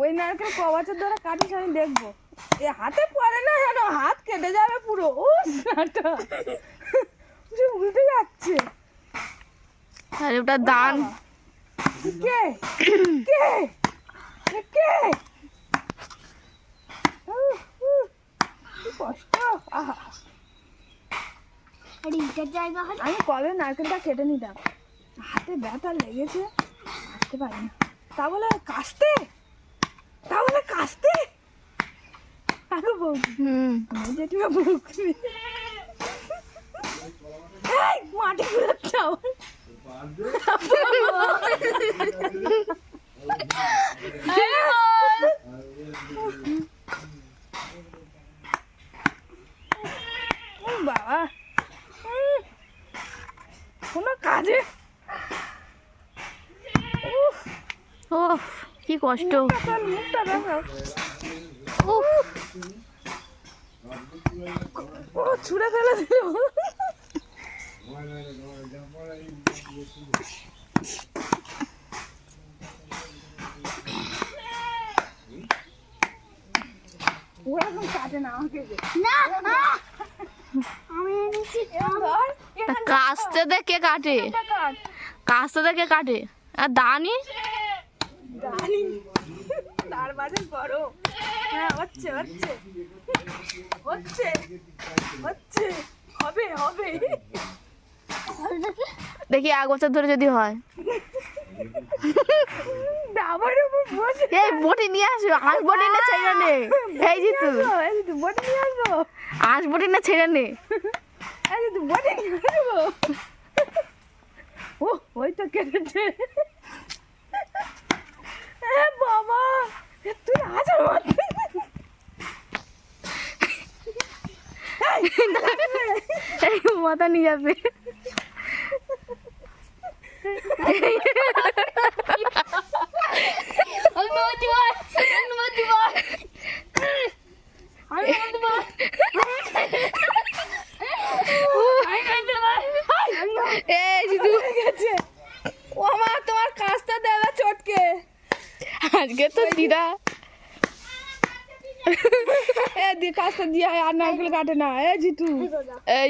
ওই নারকেল ক বছর ধরে কাটিস আমি দেখবো। এ হাতে পড়ে না যেন, হাত কেটে যাবে পুরো। ও উল্টে যাচ্ছে। আরে ওটা দান। কে কে কে কষ্ট। আমি কবে নারকেলটা কেটে নিতাম, হাতে ব্যথা লেগেছে, কাটতে পারি না। তা বলে কাস্তে, আগে বৌদি জেঠিমা বৌদি মাটি ঘুরাচ্ছে বাবা কোনো কাজে। ও কি কষ্ট। মুখটা দেখাও। ও ছুঁড়ে ফেলে দিল। ওরা এখন কাটে না আমাকে। কাস্তে দেখে কাটে, কাস্তে দেখে কাটে। আর দানি তার বাজে বড়। হ্যাঁ হচ্ছে হচ্ছে হচ্ছে হচ্ছে, হবে হবে। দেখি 1 বছর ধরে যদি হয়। আমার উপর বসে এই বটি নিয়ে আসো, আঁশ বটি না ছেড়ে নে। এই জিতু বটি নিয়ে আসবো, আঁশ বটি না ছেড়ে নে। বটি নিয়ে আসবো। ও ওই তো কেটেছে। বাবা তুই হাজার মাথা নিয়ে যাবে। তোমার কাজটা দেওয়া চটকে। আজকে তো দিদা কাজটা দিয়ে আর নারকেল কাটে না। জিতু এই